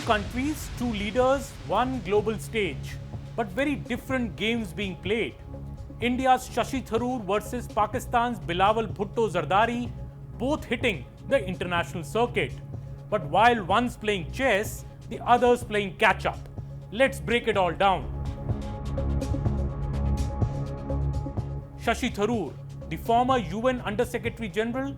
countries, two leaders, one global stage, but very different games being played. India's Shashi Tharoor versus Pakistan's Bilawal Bhutto Zardari, both hitting the international circuit. But while one's playing chess, the other's playing catch-up. Let's break it all down. Shashi Tharoor, the former UN Under-Secretary General,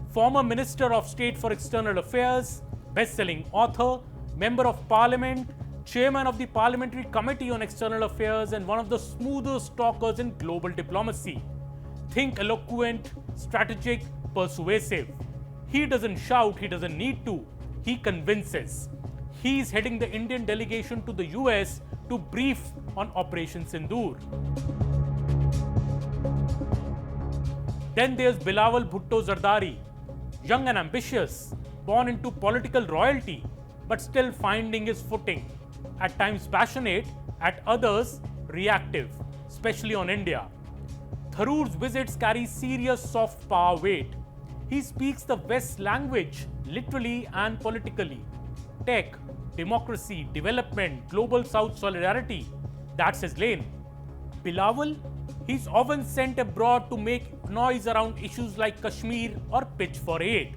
former Minister of State for External Affairs, best-selling author, Member of Parliament, Chairman of the Parliamentary Committee on External Affairs, and one of the smoothest talkers in global diplomacy. Think eloquent, strategic, persuasive. He doesn't shout, he doesn't need to. He convinces. He's heading the Indian delegation to the US to brief on Operation Sindoor. Then there's Bilawal Bhutto Zardari, young and ambitious, born into political royalty, but still finding his footing. At times passionate, at others reactive, especially on India. Tharoor's visits carry serious soft power weight. He speaks the West's language, literally and politically. Tech, democracy, development, global South solidarity, that's his lane. Bilawal, he's often sent abroad to make noise around issues like Kashmir or pitch for aid.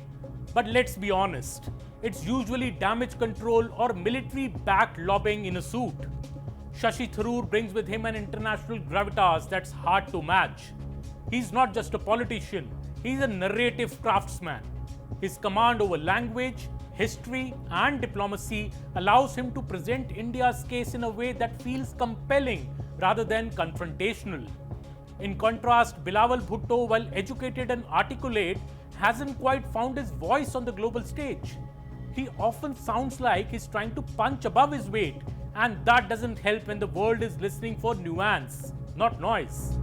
But let's be honest, it's usually damage control or military-backed lobbying in a suit. Shashi Tharoor brings with him an international gravitas that's hard to match. He's not just a politician, he's a narrative craftsman. His command over language, history and diplomacy allows him to present India's case in a way that feels compelling rather than confrontational. In contrast, Bilawal Bhutto, while educated and articulate, hasn't quite found his voice on the global stage. He often sounds like he's trying to punch above his weight, and that doesn't help when the world is listening for nuance, not noise.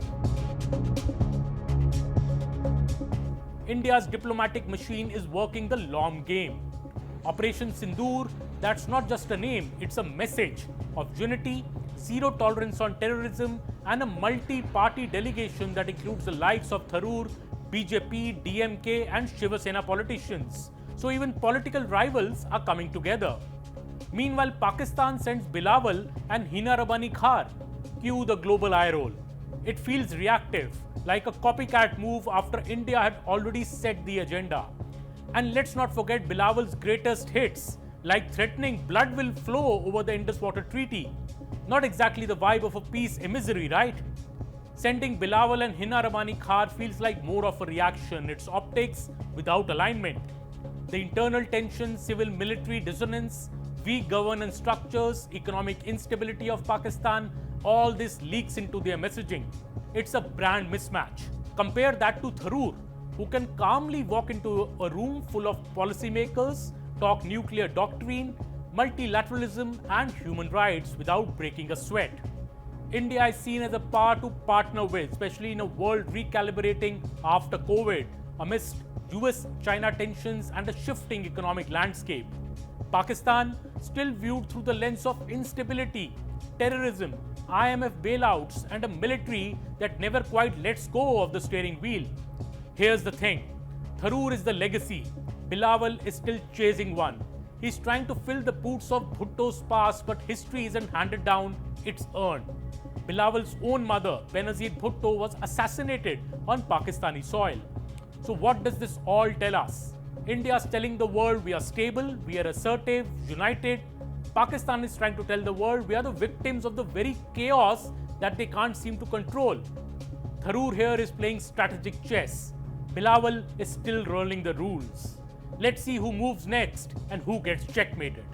India's diplomatic machine is working the long game. Operation Sindoor, that's not just a name, it's a message of unity, zero tolerance on terrorism, and a multi-party delegation that includes the likes of Tharoor, BJP, DMK and Shiva Sena politicians. So even political rivals are coming together. Meanwhile, Pakistan sends Bilawal and Hina Rabbani Khar. Cue the global eye roll. It feels reactive, like a copycat move after India had already set the agenda. And let's not forget Bilawal's greatest hits, like threatening blood will flow over the Indus Water Treaty. Not exactly the vibe of a peace emissary, right? Sending Bilawal and Hina Rabbani Khar feels like more of a reaction. It's optics without alignment. The internal tension, civil-military dissonance, weak governance structures, economic instability of Pakistan, all this leaks into their messaging. It's a brand mismatch. Compare that to Tharoor, who can calmly walk into a room full of policymakers, talk nuclear doctrine, multilateralism and human rights without breaking a sweat. India is seen as a power to partner with, especially in a world recalibrating after COVID, amidst US-China tensions and a shifting economic landscape. Pakistan, still viewed through the lens of instability, terrorism, IMF bailouts, and a military that never quite lets go of the steering wheel. Here's the thing, Tharoor is the legacy, Bilawal is still chasing one. He's trying to fill the boots of Bhutto's past, but history isn't handed down, it's earned. Bilawal's own mother, Benazir Bhutto, was assassinated on Pakistani soil. So what does this all tell us? India's telling the world we are stable, we are assertive, united. Pakistan is trying to tell the world we are the victims of the very chaos that they can't seem to control. Tharoor here is playing strategic chess. Bilawal is still rolling the rules. Let's see who moves next and who gets checkmated.